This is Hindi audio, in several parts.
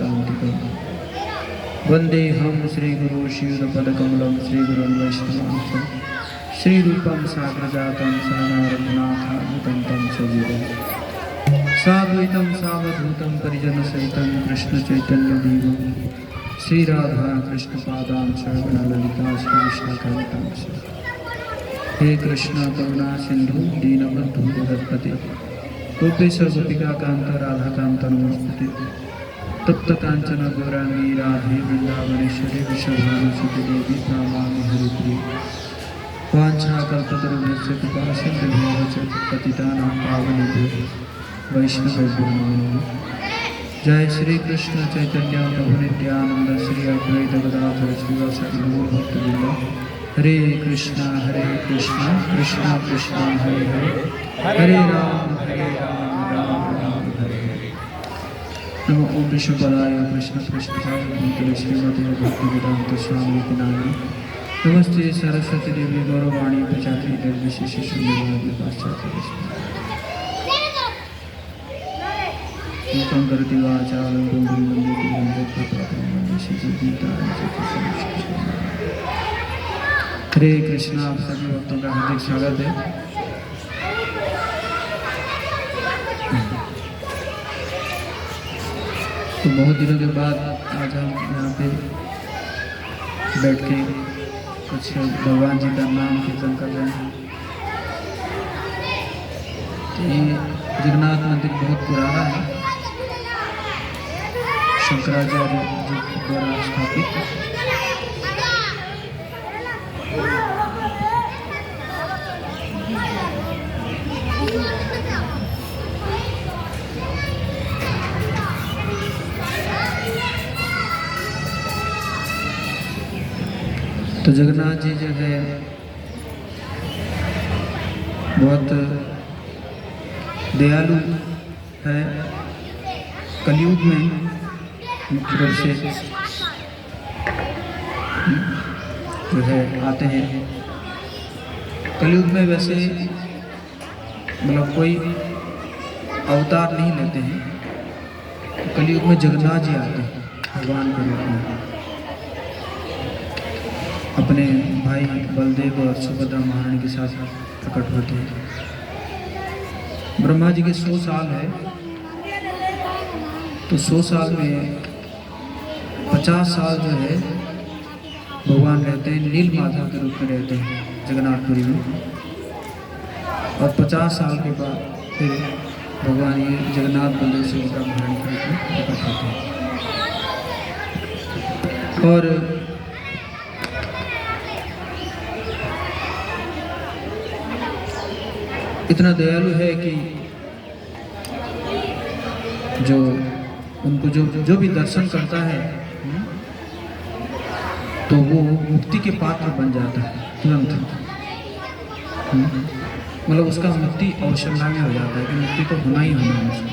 शान्तिकम् वन्देऽहं श्रीगुरु श्रीयुतपदकमलं श्रीगुरुन् वैष्णवांश श्रीरूपं साग्रजातं सहनारघुनाथानुतं तं सजीवम् साद्वैतं सावधूतं परिजनसहितं कृष्णचैतन्यदेवं श्रीराधा कृष्णपादांश गणललिता श्रीविशाखान्वितांश हे कृष्ण करुणा सिंधु दीनबन्धु जगत्पते गोपेश गोपिका कांत राधा कांत नमस्ते तप्त कांचन गौरांगी राधे वृंदावनेश्वरी विश्वभानुसुते देवी प्रणमामि हरिप्रिये वाञ्छाकल्पतरुभ्यश्च कृपा सिन्धुभ्यः च पतितानां पावनेभ्यो वैष्णवेभ्यो नमो नमः। जय श्री कृष्ण चैतन्य प्रभु नित्यानंद श्री अद्वैत गदाधर श्रीवासादि गौर भक्तवृंद हरे कृष्णा कृष्ण कृष्ण हरे हरे हरे राम राम राम हरे हरे। नमो ओम विष्णुपदाय कृष्ण कृष्णाय श्रीमते भक्तिवेदांत स्वामी नामिने नमस्ते सरस्वती देवी गौरवाणी प्रचारी निर्विशेष शून्यवादी पाश्चात्य करती वाचालं हरे कृष्णा। आप सभी भक्तों का हार्दिक स्वागत है। तो बहुत दिनों के बाद आज हम यहाँ पे बैठ के कुछ भगवान जी का नाम कीर्तन कर रहे हैं। तो ये जगन्नाथ मंदिर बहुत पुराना है, शंकराचार्य जी द्वारा स्थापित। तो जगन्नाथ जी जो है बहुत दयालु है। कलयुग में मुख्य रूप से जो है आते हैं। कलयुग में वैसे मतलब कोई अवतार नहीं लेते हैं। कलयुग में जगन्नाथ जी आते हैं भगवान के रूप में, अपने भाई बलदेव और सुभद्रा महारानी के साथ प्रकट होते हैं। ब्रह्मा जी के 100 साल है, तो 100 साल में 50 साल जो है भगवान रहते हैं, नील माधव के रूप में रहते हैं जगन्नाथपुरी में। और 50 साल के बाद फिर भगवान ये जगन्नाथ बलदेव सुभद्रा महारानी के रूप में प्रकट होते हैं। और इतना दयालु है कि जो उनको जो भी दर्शन करता है तो वो मुक्ति के पात्र बन जाता है तुरंत। मतलब उसका मुक्ति अवश्यंगा में हो जाता है कि मुक्ति तो होना ही होना है उसको।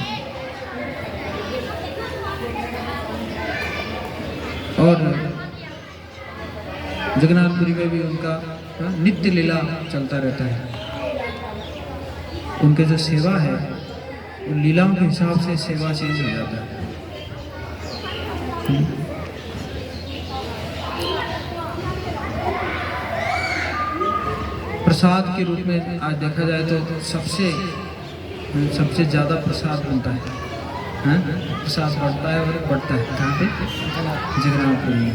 और जगन्नाथपुरी में भी उनका नित्य लीला चलता रहता है। उनके जो सेवा है उन लीलाओं के हिसाब से सेवा चेंज हो जाता है। प्रसाद के रूप में आज देखा जाए तो सबसे ज़्यादा प्रसाद बनता है, प्रसाद बढ़ता है और बढ़ता है। कहाँ पे? जगन्नाथपुरी में।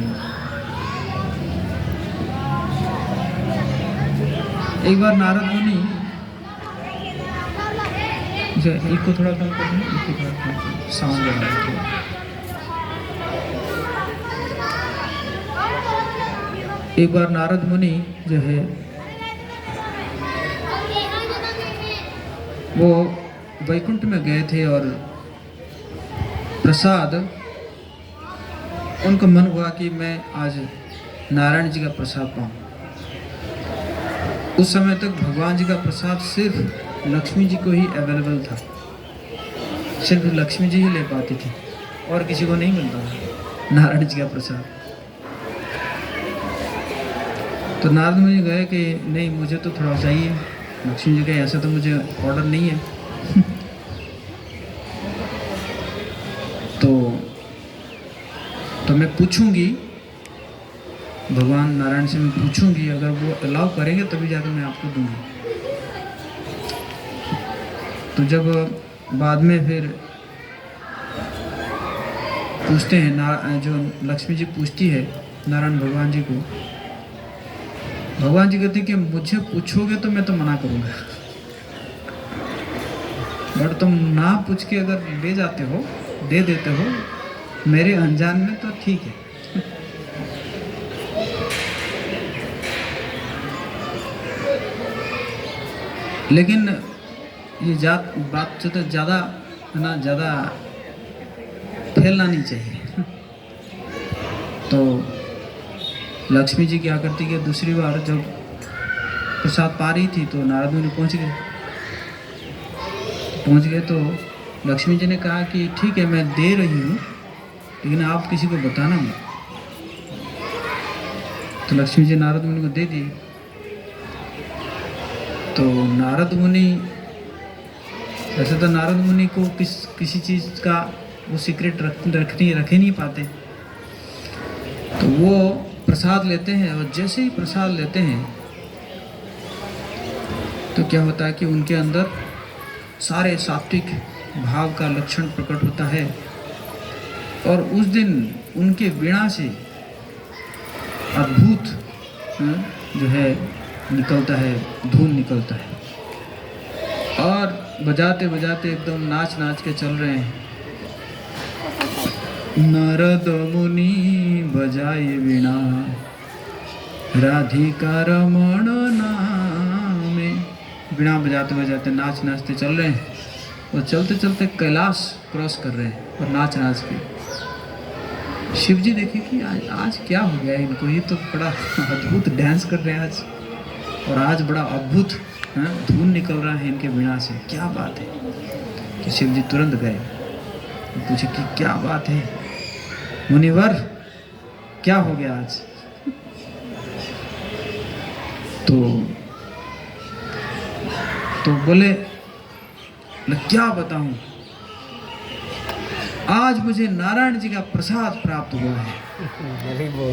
एक बार नारद मुनि इसको थोड़ा कम कर दें, इसको थोड़ा कम साउंड बढ़ा दें। एक बार नारद मुनि जो है वो वैकुंठ में गए थे और प्रसाद उनको मन हुआ कि मैं आज नारायण जी का प्रसाद पाऊँ। उस समय तक भगवान जी का प्रसाद सिर्फ लक्ष्मी जी को ही अवेलेबल था, सिर्फ लक्ष्मी जी ही ले पाती थी और किसी को नहीं मिलता था नारायण जी का प्रसाद। तो नारद मुझे गए कि नहीं, मुझे तो थोड़ा चाहिए। लक्ष्मी जी का ऐसा तो मुझे ऑर्डर नहीं है। तो मैं पूछूंगी, भगवान नारायण से मैं पूछूंगी, अगर वो अलाउ करेंगे तभी जाकर मैं आपको दूंगी। तो जब बाद में फिर पूछते हैं, जो लक्ष्मी जी पूछती है नारायण भगवान जी को, भगवान जी कहते हैं कि मुझे पूछोगे तो मैं तो मना करूंगा, बट तुम ना पूछ के अगर ले जाते हो, दे देते हो मेरे अनजान में, तो ठीक है। लेकिन ये बात जो तो ज़्यादा है ना, ज़्यादा फैलना नहीं चाहिए। तो लक्ष्मी जी क्या करती कि दूसरी बार जब प्रसाद पा रही थी तो नारद मुनि पहुँच गए। तो लक्ष्मी जी ने कहा कि ठीक है मैं दे रही हूँ, लेकिन आप किसी को बताना मत। तो लक्ष्मी जी नारद मुनि को दे दिए। तो नारद मुनि, वैसे तो नारद मुनि को किसी चीज़ का वो सीक्रेट रखे नहीं पाते। तो वो प्रसाद लेते हैं, और जैसे ही प्रसाद लेते हैं तो क्या होता है कि उनके अंदर सारे सात्विक भाव का लक्षण प्रकट होता है। और उस दिन उनके वीणा से अद्भुत जो है निकलता है, धूम निकलता है, और बजाते बजाते एकदम नाच नाच के चल रहे हैं। नारद मुनि बजाए वीणा, राधिका रमण नामे। वीणा बजाते बजाते नाच नाचते चल रहे हैं, और चलते चलते कैलाश क्रॉस कर रहे हैं, और नाच नाच के। शिव जी देखे कि आज क्या हो गया इनको, ये तो बड़ा अद्भुत डांस कर रहे हैं आज, और आज बड़ा अद्भुत धुन निकल रहा है इनके वीणा से, क्या बात है। कि शिव जी तुरंत गए, पूछे कि क्या बात है मुनिवर, क्या हो गया आज। तो बोले मैं क्या बताऊं, आज मुझे नारायण जी का प्रसाद प्राप्त हुआ है।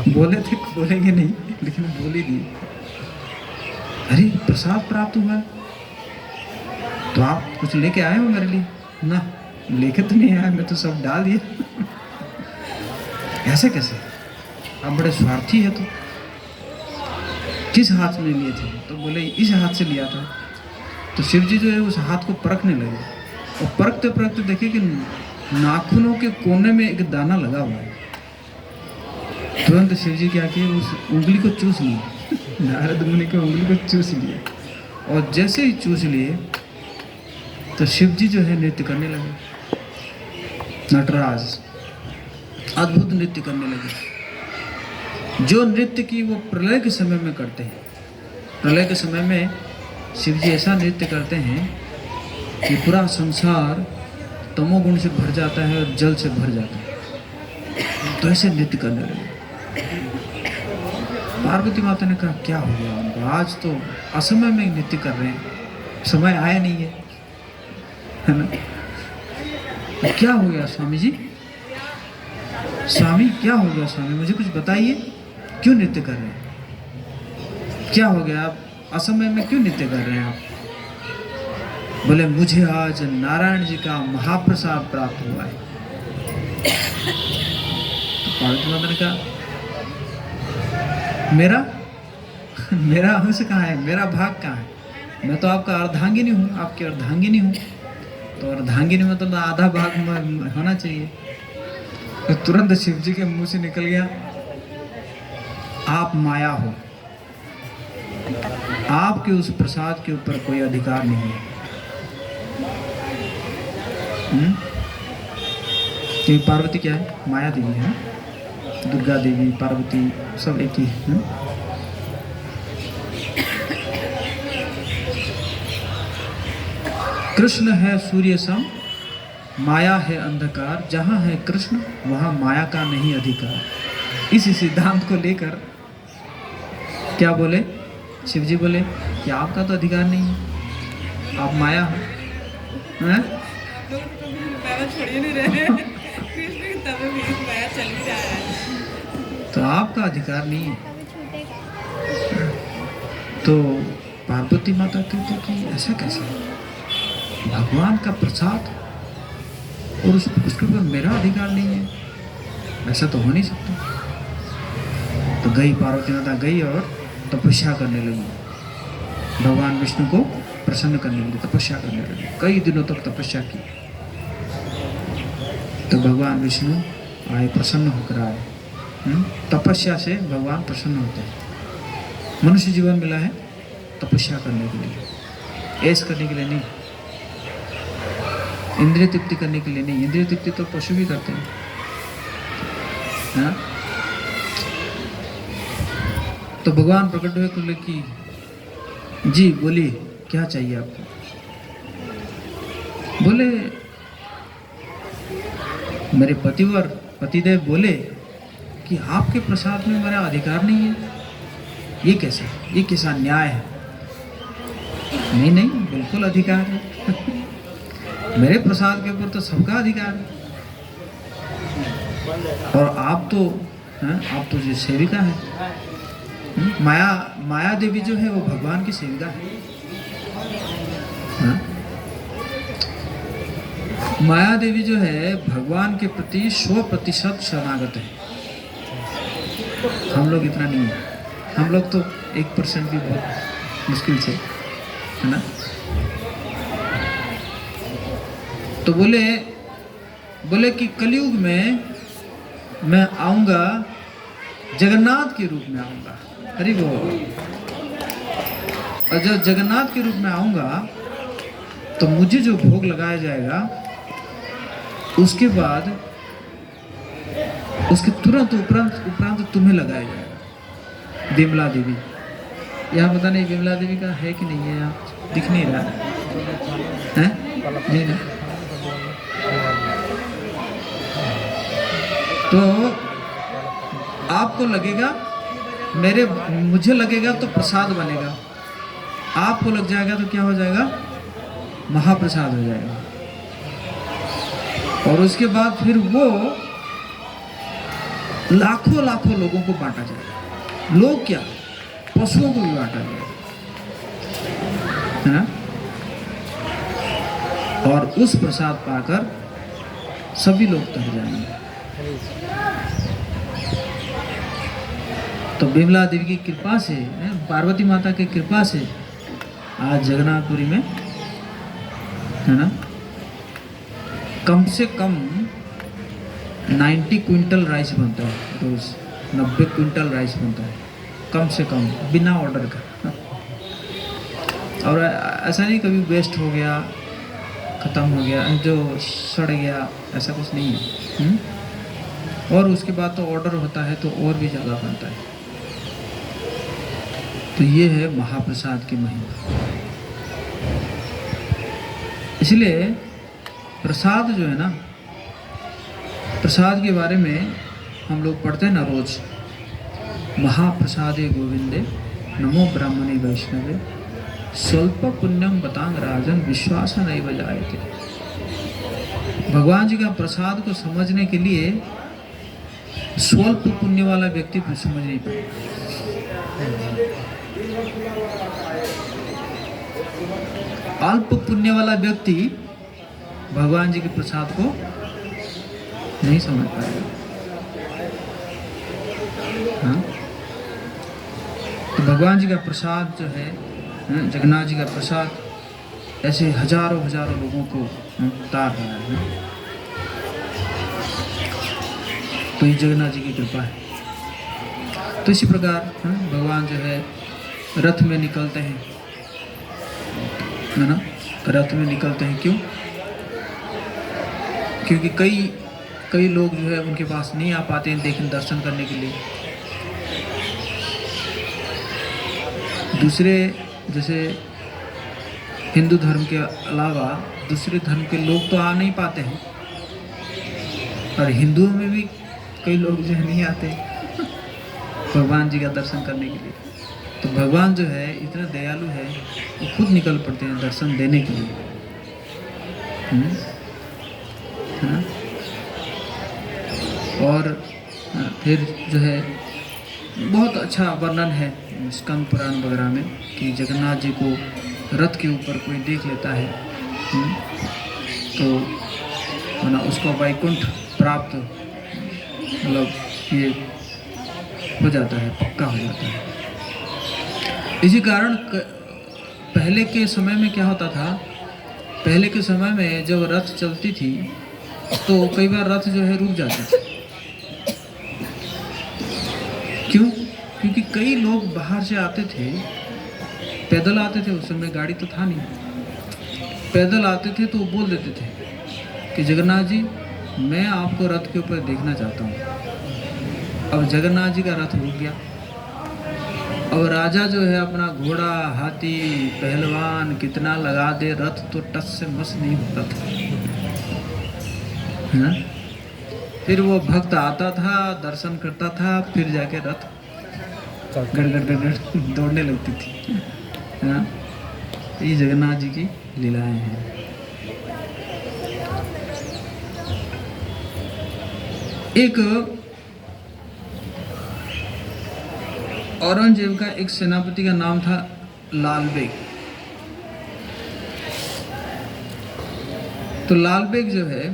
बोले थे बोलेंगे नहीं, लेकिन बोल ही दिए। अरे प्रसाद प्राप्त हुआ है, तो आप कुछ लेके आए हो मेरे लिए? ना, लेके तो नहीं आया, मैं तो सब डाल दिया। ऐसे कैसे, आप बड़े स्वार्थी है। तो किस हाथ में लिए थे? तो बोले इस हाथ से लिया था। तो शिव जी जो है उस हाथ को परखने लगे, और परखते परखते देखे कि नाखूनों के कोने में एक दाना लगा हुआ है। तुरंत शिव जी क्या किए, उस उंगली को चूस लिए। नारद मुनि की उंगली को चूस लिए, और जैसे ही चूस लिए तो शिव जी जो है नृत्य करने लगे। नटराज अद्भुत नृत्य करने लगे, जो नृत्य की वो प्रलय के समय में करते हैं। प्रलय के समय में शिव जी ऐसा नृत्य करते हैं कि पूरा संसार तमोगुण से भर जाता है और जल से भर जाता है। तो ऐसे नृत्य करने लगे। पार्वती माता ने कहा क्या हो गया उनको, आज तो असमय में नृत्य कर रहे हैं, समय आया नहीं है ना। तो क्या हो गया स्वामी जी, स्वामी क्या हो गया स्वामी, मुझे कुछ बताइए, क्यों नृत्य कर रहे हैं, क्या हो गया, आप असमय में क्यों नृत्य कर रहे हैं आप? बोले मुझे आज नारायण जी का महाप्रसाद प्राप्त हुआ है। तो पार्वती माता ने कहा मेरा अंश कहाँ है, मेरा भाग कहाँ है, मैं तो आपका अर्धांगिनी हूँ, आपकी अर्धांगिनी हूँ। तो अर्धांगिनी में तो आधा भाग होना चाहिए। तो तुरंत शिव जी के मुंह से निकल गया, आप माया हो, आपके उस प्रसाद के ऊपर कोई अधिकार नहीं है। क्योंकि पार्वती क्या है, माया देवी है, दुर्गा देवी पार्वती सब एक ही है। कृष्ण है सूर्य सम, माया है अंधकार, जहाँ है कृष्ण वहाँ माया का नहीं अधिकार। इस सिद्धांत को लेकर क्या बोले शिव जी, बोले कि आपका तो अधिकार नहीं है, आप माया हो। छोड़ ही नहीं रहे। कृष्ण की तब भी माया चल ही रहा है। तो आपका अधिकार नहीं है। तो पार्वती माता कहते कि ऐसा कैसे, भगवान का प्रसाद और उसके ऊपर मेरा अधिकार नहीं है, ऐसा तो हो नहीं सकता। तो गई पार्वती माता गई और तपस्या करने लगी, भगवान विष्णु को प्रसन्न करने के लिए तपस्या करने लगी। कई दिनों तक तपस्या की। तो भगवान विष्णु आए, प्रसन्न होकर आए। तपस्या से भगवान प्रसन्न होते हैं। मनुष्य जीवन मिला है तपस्या करने के लिए, ऐश करने के लिए नहीं, इंद्रिय तृप्ति करने के लिए नहीं। इंद्रिय तृप्ति तो पशु भी करते हैं, हाँ? तो भगवान प्रकट हुए, बोले कि जी बोलिए क्या चाहिए आपको। बोले मेरे पतिदेव बोले कि आपके प्रसाद में मेरा अधिकार नहीं है, ये कैसा न्याय है। नहीं बिल्कुल अधिकार है मेरे प्रसाद के ऊपर तो सबका अधिकार है। और आप तो जो सेविका है, माया देवी जो है वो भगवान की सेविका है। माया देवी जो है भगवान के प्रति 100% शरणागत है। हम लोग इतना नहीं है, हम लोग तो 1% भी बहुत मुश्किल से, है ना। तो बोले कि कलयुग में मैं आऊंगा, जगन्नाथ के रूप में आऊंगा। हरि बोल। और जब जगन्नाथ के रूप में आऊंगा तो मुझे जो भोग लगाया जाएगा उसके बाद उसके तुरंत उपरांत तुम्हें लगाया जाएगा। विमला देवी, यहाँ पता नहीं विमला देवी का है कि नहीं है, यहाँ दिख नहीं रहा है, नहीं ना। तो आपको लगेगा मुझे लगेगा तो प्रसाद बनेगा, आपको लग जाएगा तो क्या हो जाएगा, महाप्रसाद हो जाएगा। और उसके बाद फिर वो लाखों लोगों को बांटा जाएगा। लोग क्या, पशुओं को भी बांटा जाएगा, है ना। और उस प्रसाद पाकर सभी लोग तर जाएंगे। तो विमला देवी की कृपा से, पार्वती माता की कृपा से आज जगन्नाथपुरी में, है ना, कम से कम 90 क्विंटल राइस बनता है रोज। 90 क्विंटल राइस बनता है कम से कम, बिना ऑर्डर का। और ऐसा नहीं कभी वेस्ट हो गया, ख़त्म हो गया, जो सड़ गया, ऐसा कुछ नहीं है। और उसके बाद तो ऑर्डर होता है तो और भी ज़्यादा बनता है। तो ये है महाप्रसाद की महिमा। इसलिए प्रसाद जो है ना, प्रसाद के बारे में हम लोग पढ़ते हैं ना रोज, महाप्रसादे गोविंदे नमो ब्राह्मणे वैष्णवे स्वल्प पुण्यम बतांग राजन विश्वास नहीं बजाए थे। भगवान जी का प्रसाद को समझने के लिए स्वल्प पुण्य वाला व्यक्ति को समझ नहीं पाएगा। अल्प पुण्य वाला व्यक्ति भगवान जी के प्रसाद को नहीं समझ पाएगा। हाँ? तो भगवान जी का प्रसाद जो है, जगन्नाथ जी का प्रसाद ऐसे हजारों लोगों को उतार रहा है। तो ये जगन्नाथ जी की कृपा है। तो इसी प्रकार भगवान जो है रथ में निकलते हैं, है ना, रथ में निकलते हैं। क्यों? क्योंकि कई लोग जो है उनके पास नहीं आ पाते हैं देखने, दर्शन करने के लिए। दूसरे जैसे हिंदू धर्म के अलावा दूसरे धर्म के लोग तो आ नहीं पाते हैं, और हिंदुओं में भी कई लोग जो है नहीं आते भगवान जी का दर्शन करने के लिए। तो भगवान जो है इतना दयालु है, वो खुद निकल पड़ते हैं दर्शन देने के लिए, है ना। और फिर जो है बहुत अच्छा वर्णन है स्कंद पुराण वगैरह में कि जगन्नाथ जी को रथ के ऊपर कोई देख लेता है तो माना उसको वैकुंठ प्राप्त मतलब ये हो जाता है, पक्का हो जाता है। इसी कारण पहले के समय में क्या होता था, पहले के समय में जब रथ चलती थी तो कई बार रथ जो है रुक जाती थी। क्यों? क्योंकि कई लोग बाहर से आते थे, पैदल आते थे, उस समय गाड़ी तो था नहीं, पैदल आते थे तो वो बोल देते थे कि जगन्नाथ जी मैं आपको रथ के ऊपर देखना चाहता हूँ। अब जगन्नाथ जी का रथ रुक गया। अब राजा जो है अपना घोड़ा, हाथी, पहलवान कितना लगा दे, रथ तो टस से मस नहीं होता था। है? फिर वो भक्त आता था, दर्शन करता था, फिर जाके रथ गड़ दौड़ने लगती थी। है? ये जगन्नाथ जी की लीलाएं हैं। एक औरंगजेब का एक सेनापति का नाम था लाल बेग। तो लाल बेग जो है,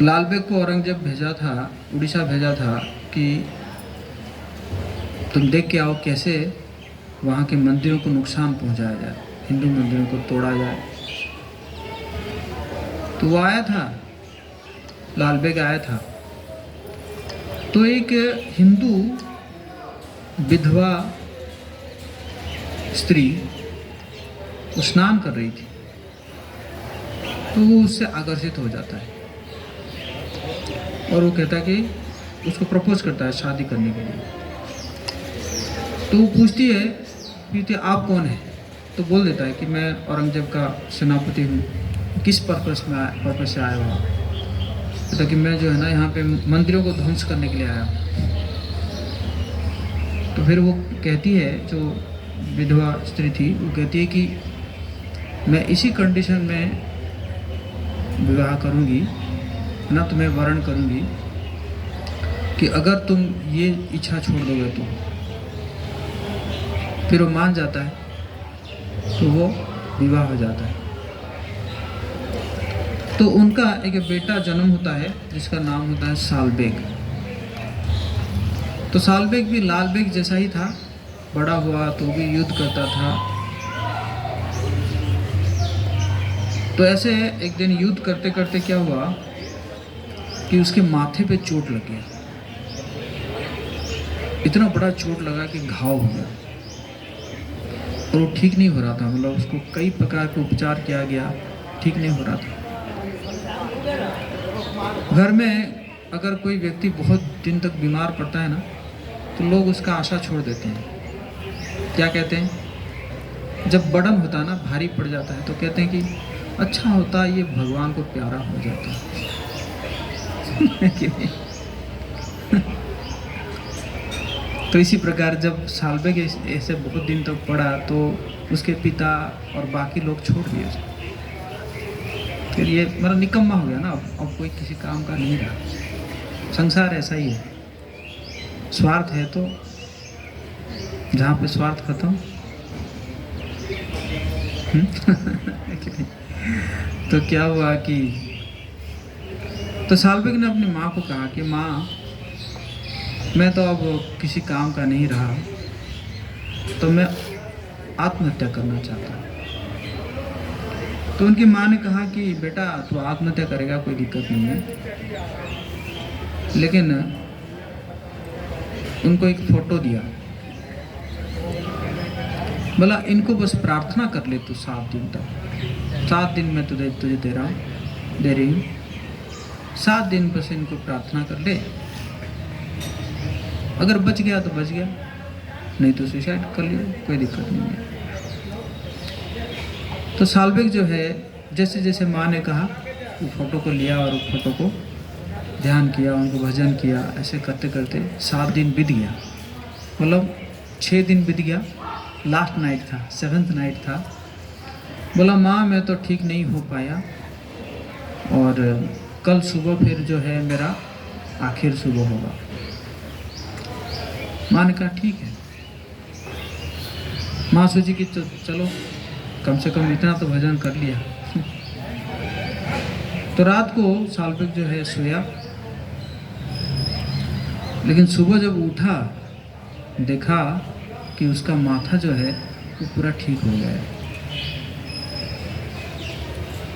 लाल बेग को औरंगजेब भेजा था, उड़ीसा भेजा था कि तुम देख के आओ कैसे वहाँ के मंदिरों को नुकसान पहुँचाया जाए, हिंदू मंदिरों को तोड़ा जाए। तो वो आया था, लाल बेग आया था। तो एक हिंदू विधवा स्त्री वो स्नान कर रही थी, तो वो उससे आकर्षित हो जाता है और वो कहता है कि उसको प्रपोज करता है शादी करने के लिए। तो वो पूछती है कि आप कौन है? तो बोल देता है कि मैं औरंगजेब का सेनापति हूँ। किस पर्पस से आया हुआ? कहता कि मैं जो है ना यहाँ पे मंदिरों को ध्वंस करने के लिए आया हूँ। तो फिर वो कहती है, जो विधवा स्त्री थी, वो कहती है कि मैं इसी कंडीशन में विवाह करूँगी ना, तुम्हें वरण करूँगी कि अगर तुम ये इच्छा छोड़ दोगे तो। फिर वो मान जाता है, तो वो विवाह हो जाता है। तो उनका एक बेटा जन्म होता है जिसका नाम होता है सालबेग। तो सालबेग भी लाल बेग जैसा ही था, बड़ा हुआ तो भी युद्ध करता था। तो ऐसे एक दिन युद्ध करते करते क्या हुआ कि उसके माथे पे चोट लग गया। इतना बड़ा चोट लगा कि घाव हो गया और वो ठीक नहीं हो रहा था। मतलब उसको कई प्रकार के उपचार किया गया, ठीक नहीं हो रहा था। घर में अगर कोई व्यक्ति बहुत दिन तक बीमार पड़ता है ना, तो लोग उसका आशा छोड़ देते हैं। क्या कहते हैं? जब बर्डन होता है ना, भारी पड़ जाता है, तो कहते हैं कि अच्छा होता है ये भगवान को प्यारा हो जाता है। कि नहीं? तो इसी प्रकार जब सालबेग ऐसे बहुत दिन तक पड़ा तो उसके पिता और बाकी लोग छोड़ दिए। फिर ये मतलब निकम्मा हो गया ना, अब कोई किसी काम का नहीं रहा। संसार ऐसा ही है, स्वार्थ है तो जहाँ पे स्वार्थ खत्म। तो क्या हुआ कि तो सालबेग ने अपनी माँ को कहा कि माँ, मैं तो अब किसी काम का नहीं रहा, तो मैं आत्महत्या करना चाहता हूँ। तो उनकी माँ ने कहा कि बेटा तू आत्महत्या करेगा, कोई दिक्कत नहीं है, लेकिन उनको एक फोटो दिया, बोला इनको बस प्रार्थना कर ले तू 7 दिन तक। 7 दिन में तुझे दे रही हूँ, 7 दिन बस इनको प्रार्थना कर ले। अगर बच गया तो बच गया, नहीं तो सुसाइड कर लियो, कोई दिक्कत नहीं है। तो सालबेग जो है जैसे जैसे माँ ने कहा, वो फोटो को लिया और उस फोटो को ध्यान किया, उनको भजन किया। ऐसे करते करते 7 दिन बीत गया, मतलब 6 दिन बीत गया, लास्ट नाइट था, 7th नाइट था। बोला माँ मैं तो ठीक नहीं हो पाया और कल सुबह फिर जो है मेरा आखिर सुबह होगा। माँ ने कहा ठीक है। माँ सोची कि चलो कम से कम इतना तो भजन कर लिया। तो रात को साल्बेग जो है सोया, लेकिन सुबह जब उठा देखा कि उसका माथा जो है वो पूरा ठीक हो गया है।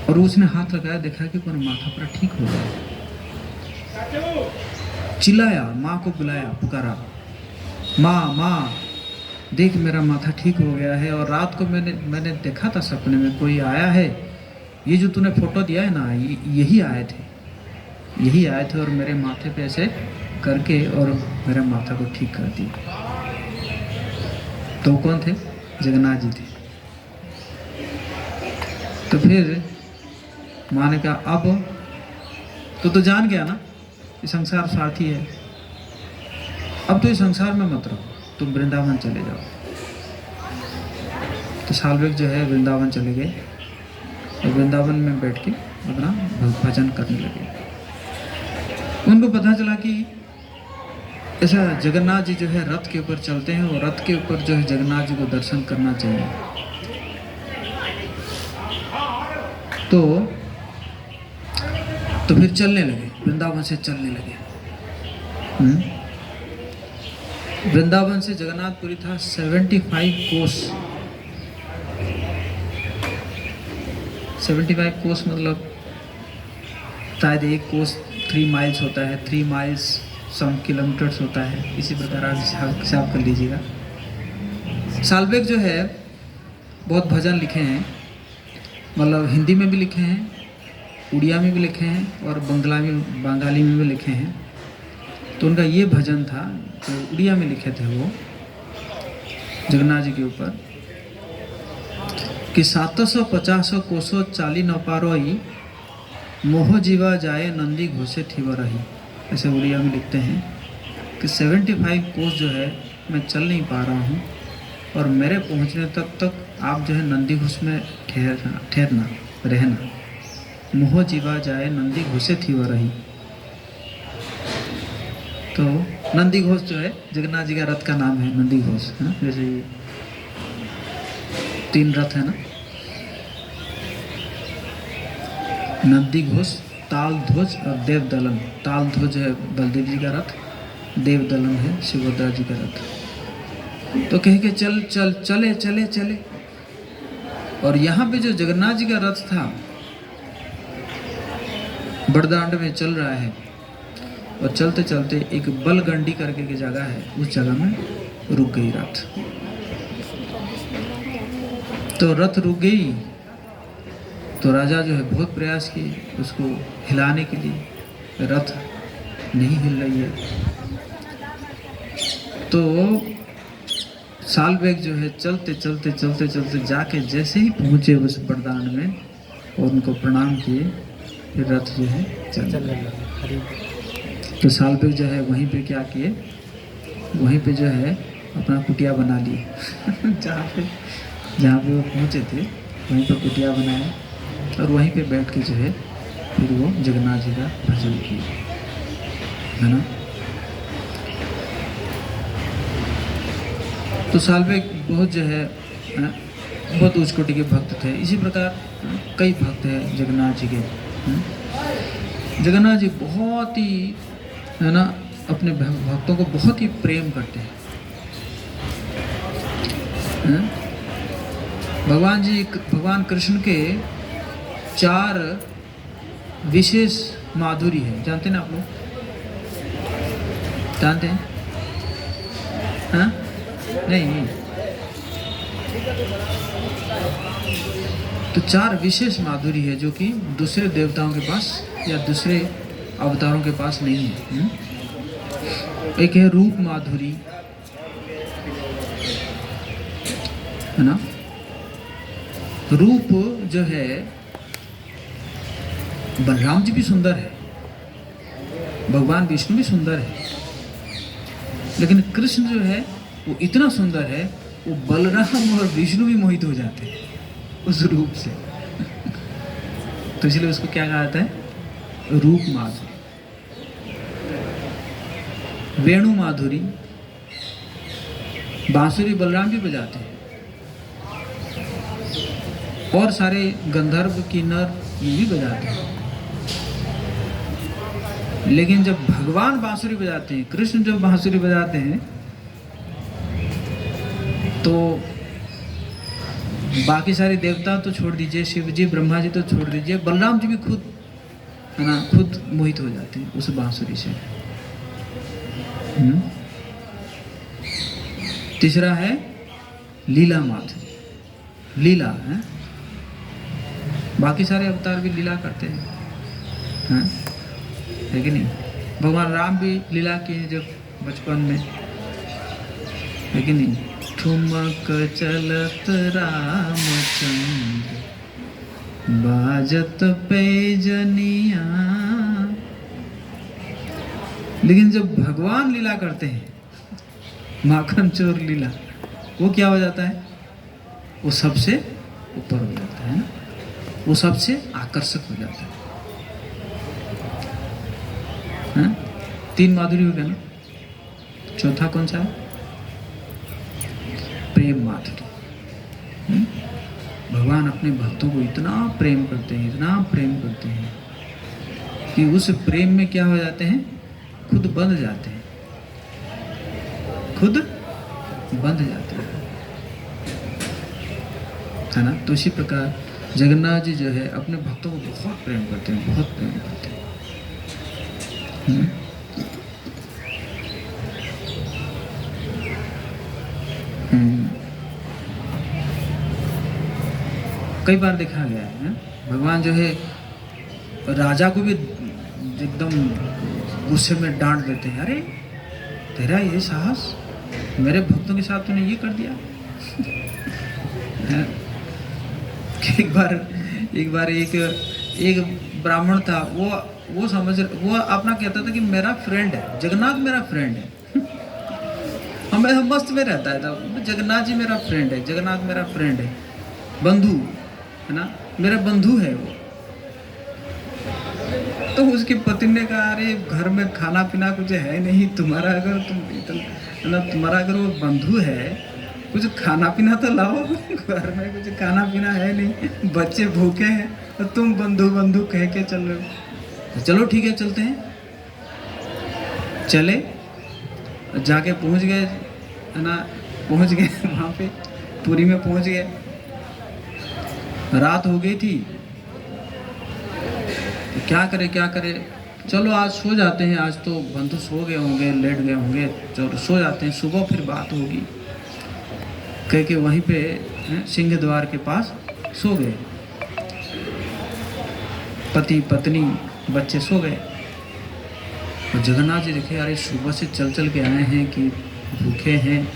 और उसने हाथ लगाया, देखा कि पूरा माथा पूरा ठीक हो गया। चिल्लाया, माँ को बुलाया, पुकारा, माँ माँ देख मेरा माथा ठीक हो गया है। और रात को मैंने देखा था सपने में कोई आया है, ये जो तूने फोटो दिया है ना, यही आए थे और मेरे माथे पे ऐसे करके और मेरे माथा को ठीक कर दिया। तो कौन थे? जगन्नाथ जी थे। तो फिर माँ ने कहा अब तो जान गया ना ये संसार साथी है, अब तो इस संसार में मत रहो, तुम वृंदावन चले जाओ। तो साल्बेग जो है वृंदावन चले गए और वृंदावन में बैठ के अपना भजन करने लगे। उनको पता चला कि ऐसा जगन्नाथ जी जो है रथ के ऊपर चलते हैं और रथ के ऊपर जो है जगन्नाथ जी को दर्शन करना चाहिए। तो फिर चलने लगे, वृंदावन से चलने लगे। वृंदावन से जगन्नाथपुरी था 75 कोस। 75 कोस मतलब शायद एक कोस 3 माइल्स होता है, 3 माइल्स सम किलोमीटर्स होता है। इसी प्रकार आप हिसाब कर लीजिएगा। साल्बेग जो है बहुत भजन लिखे हैं, मतलब हिंदी में भी लिखे हैं, उड़िया में भी लिखे हैं और बंगाली में भी लिखे हैं। तो उनका ये भजन था जो उड़िया में लिखे थे वो जगन्नाथ जी के ऊपर कि 750 कोसो चाली न पारोई, मोह जीवा जाए नंदी घोषे ठीव रही। ऐसे उड़िया में लिखते हैं कि 75 कोस जो है मैं चल नहीं पा रहा हूँ और मेरे पहुँचने तक आप जो है नंदी घोष में ठहरना रहना। मोह जीवा जाए नंदी घोषे ठीव रही। तो नंदी घोष जो है जगन्नाथ जी का रथ का नाम है, नंदी घोष है ना। जैसे ये 3 रथ है ना, नंदी घोष, ताल ध्वज और देव दलन। ताल ध्वज है बलदेव जी का रथ, देव दलन है सुभद्रा जी का रथ। तो कह के चले। और यहाँ पे जो जगन्नाथ जी का रथ था बड़दांड में चल रहा है और चलते चलते एक बलगंडी करके की जगह है, उस जगह में रुक गई रथ। तो रथ रुक गई तो राजा जो है बहुत प्रयास किए उसको हिलाने के लिए, रथ नहीं हिल रही है। तो साल्बेग जो है चलते जाके जैसे ही पहुँचे उस बरदान में और उनको प्रणाम किए, फिर रथ जो है चल लगा। तो साल्बेग जो है वहीं पे क्या किए, वहीं पे जो है अपना कुटिया बना लिए। जहाँ पे वो पहुँचे थे वहीं पर कुटिया बनाया और वहीं पे बैठ के जो है फिर वो जगन्नाथ जी का भजन किए, है ना। तो साल्बेग बहुत जो है बहुत उच्च कोटि के भक्त थे। इसी प्रकार कई भक्त हैं जगन्नाथ जी के। जगन्नाथ जी बहुत ही है ना अपने भक्तों को बहुत ही प्रेम करते हैं। भगवान कृष्ण के 4 विशेष माधुरी है, जानते हैं ना आप लोग? जानते हैं? हाँ? नहीं। तो 4 विशेष माधुरी है जो कि दूसरे देवताओं के पास या दूसरे अवतारों के पास नहीं है। एक है रूप माधुरी, है ना। रूप जो है बलराम जी भी सुंदर है, भगवान विष्णु भी सुंदर है, लेकिन कृष्ण जो है वो इतना सुंदर है वो बलराम और विष्णु भी मोहित हो जाते हैं उस रूप से। तो इसलिए उसको क्या कहा जाता है? रूप माधुरी, वेणु माधुरी, बांसुरी बलराम भी बजाते हैं और सारे गंधर्व किन्नर ये भी बजाते हैं। लेकिन जब भगवान बांसुरी बजाते हैं, कृष्ण जब बांसुरी बजाते हैं, तो बाकी सारे देवता तो छोड़ दीजिए, शिव जी ब्रह्मा जी तो छोड़ दीजिए, बलराम जी भी खुद है ना, खुद मोहित हो जाते हैं उस बांसुरी से। तीसरा है लीला माधुरी, लीला है, बाकी सारे अवतार भी लीला करते हैं, है कि नहीं? भगवान राम भी लीला किए हैं जब बचपन में, है कि नहीं? ठुमक चलत रामचंद्र, बाजत पैजनिया। लेकिन जब भगवान लीला करते हैं, माखन चोर लीला, वो क्या हो जाता है? वो सबसे ऊपर हो जाता है ना, वो सबसे आकर्षक हो जाता है। हाँ? 3 माधुरी हो गया ना, चौथा कौन सा है? प्रेम माधुरी। भगवान अपने भक्तों को इतना प्रेम करते हैं, इतना प्रेम करते हैं कि उस प्रेम में क्या हो जाते हैं? खुद बंध जाते हैं, खुद बंध जाते हैं, है ना? तो इसी प्रकार जगन्नाथ जी जो है अपने भक्तों को बहुत प्रेम करते हैं, बहुत प्रेम करते हैं। कई बार देखा गया है भगवान जो है राजा को भी एकदम गुस्से में डांट देते हैं, अरे तेरा ये साहस, मेरे भक्तों के साथ तूने ये कर दिया। एक बार एक ब्राह्मण था, वो अपना कहता था कि मेरा फ्रेंड है, जगन्नाथ मेरा फ्रेंड है। हमें मस्त में रहता है था, जगन्नाथ जी मेरा फ्रेंड है, जगन्नाथ मेरा फ्रेंड है, बंधु है ना, मेरा बंधु है वो। तो उसकी पत्नी ने कहा, अरे घर में खाना पीना कुछ है नहीं, तुम्हारा अगर वो बंधु है, कुछ खाना पीना तो लाओ, घर में कुछ खाना पीना है नहीं, बच्चे भूखे हैं, तो तुम बंधु बंधु कह के चल रहे हो। तो चलो ठीक है, चलते हैं। चले, जाके पहुंच गए, है ना, पहुंच गए वहाँ पे पुरी में पहुंच गए। रात हो गई थी, तो क्या करे, चलो आज सो जाते हैं, आज तो बंधु सो गए होंगे, लेट गए होंगे, चलो सो जाते हैं, सुबह फिर बात होगी कह के वहीं पे सिंह द्वार के पास सो गए। पति पत्नी बच्चे सो गए और जगन्नाथ जी देखे, अरे सुबह से चल के आए हैं कि भूखे हैं।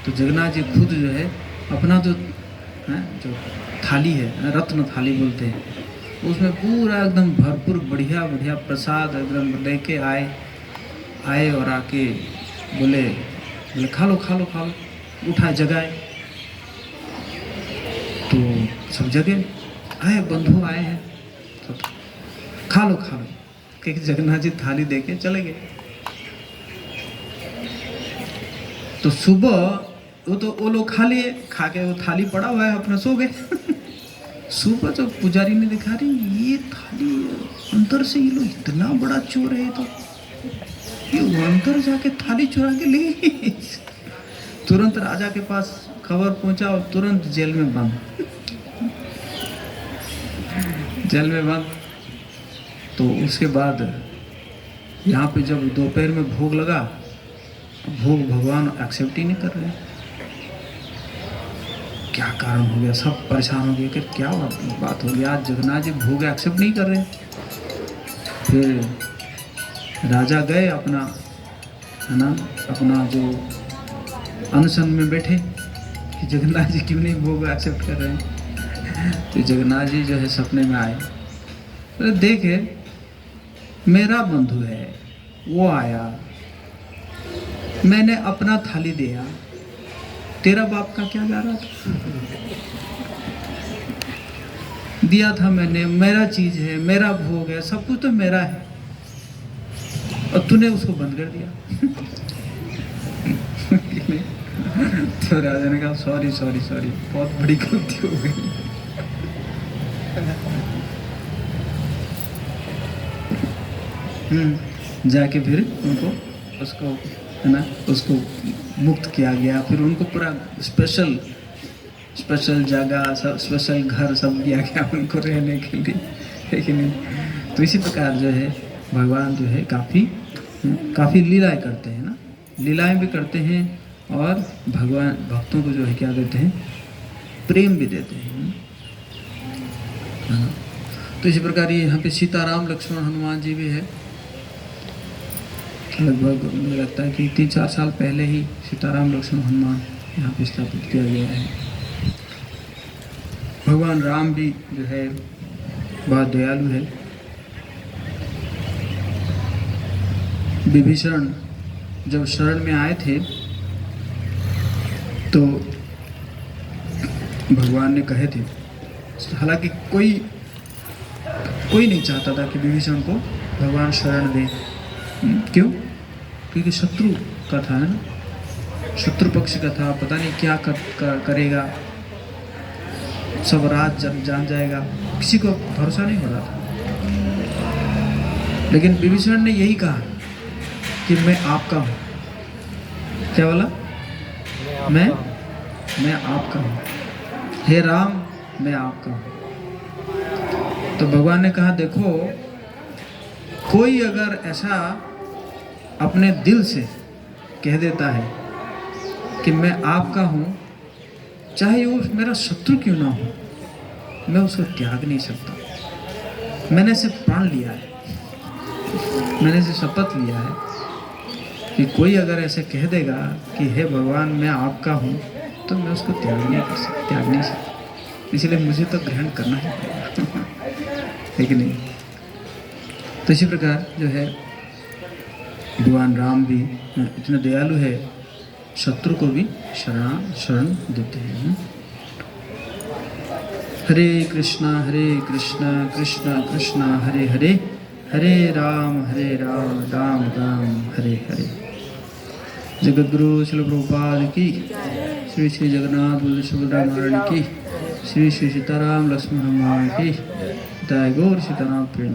तो जगन्नाथ जी खुद जो है अपना जो थाली है, रत्न थाली बोलते हैं, उसमें पूरा एकदम भरपूर बढ़िया प्रसाद एकदम लेके आए और आके बोले खा लो, उठा जगाए। तो सब जगह आए, बंधु आए हैं, तो खा लो क्योंकि जगन्नाथ जी थाली देके चले गए। तो सुबह वो लोग खा लिए, खा के वो थाली पड़ा हुआ है अपना, सो गए। सुबह जब पुजारी ने देखा, रही ये थाली अंदर से ये लोग इतना बड़ा चोर है, तो ये अंदर जाके थाली चुरा के ले गए। तुरंत राजा के पास खबर पहुंचा और तुरंत जेल में बंद। तो उसके बाद यहाँ पे जब दोपहर में भोग लगा, भोग भगवान एक्सेप्ट ही नहीं कर रहे। क्या कारण हो गया? सब परेशान हो गए कि क्या बात हो गया, आज जगन्नाथ जी भोग एक्सेप्ट नहीं कर रहे। फिर राजा गए अपना, है ना, अपना जो अनशन में बैठे कि जगन्नाथ जी क्यों नहीं भोग एक्सेप्ट कर रहे हैं। तो जगन्नाथ जी जो है सपने में आए, तो देखे मेरा बंधु है, वो आया, मैंने अपना थाली दिया, तेरा बाप का क्या जा रहा था? दिया था मैंने, मेरा चीज है, मेरा भोग है, सब कुछ तो मेरा है, और तूने उसको बंद कर दिया। तो राजा ने कहा सॉरी सॉरी सॉरी, बहुत बड़ी गलती हो गई। जाके फिर उनको उसको है ना, उसको मुक्त किया गया। फिर उनको पूरा स्पेशल जगह, सब स्पेशल घर सब दिया गया उनको रहने के लिए, है कि नहीं। तो इसी प्रकार जो है भगवान जो है काफ़ी लीलाएं करते हैं ना, लीलाएं भी करते हैं और भगवान भक्तों को जो है क्या देते हैं, प्रेम भी देते हैं, है ना। तो इसी प्रकार ये यहाँ पे सीताराम लक्ष्मण हनुमान जी भी है। लगभग मुझे लगता है कि 3-4 साल पहले ही सीताराम लक्ष्मण हनुमान यहाँ पे स्थापित किया गया है। भगवान राम भी जो है बहुत दयालु है। विभीषण जब शरण में आए थे तो भगवान ने कहे थे, हालांकि कोई नहीं चाहता था कि विभीषण को भगवान शरण दे। क्यों? क्योंकि शत्रु का था, है ना, शत्रु पक्ष का था, पता नहीं क्या करेगा, सब रात जब जान जाएगा, किसी को भरोसा नहीं हो रहा था। लेकिन विभीषण ने यही कहा कि मैं आपका हूँ। क्या बोला? मैं आपका हूँ, हे राम मैं आपका हूँ। तो भगवान ने कहा देखो, कोई अगर ऐसा अपने दिल से कह देता है कि मैं आपका हूँ, चाहे वो मेरा शत्रु क्यों ना हो, मैं उसको त्याग नहीं सकता। मैंने इसे प्राण लिया है, मैंने इसे शपथ लिया है कि कोई अगर ऐसे कह देगा कि हे भगवान मैं आपका हूँ, तो मैं उसको त्याग नहीं सकता। इसलिए मुझे तो ग्रहण करना ही पड़ेगा, है कि नहीं। तो इसी प्रकार जो है भगवान राम भी इतने दयालु है, शत्रु को भी शरण देते हैं। हरे कृष्णा कृष्णा कृष्णा हरे हरे, हरे राम राम राम हरे हरे। जगद्गुरु श्री प्रभुपाद की, श्री श्री जगन्नाथ बलदेव सुभद्रा महारानी की, श्री श्री सीताराम लक्ष्मण हनुमान की, जय गौर सीताराम प्रेम।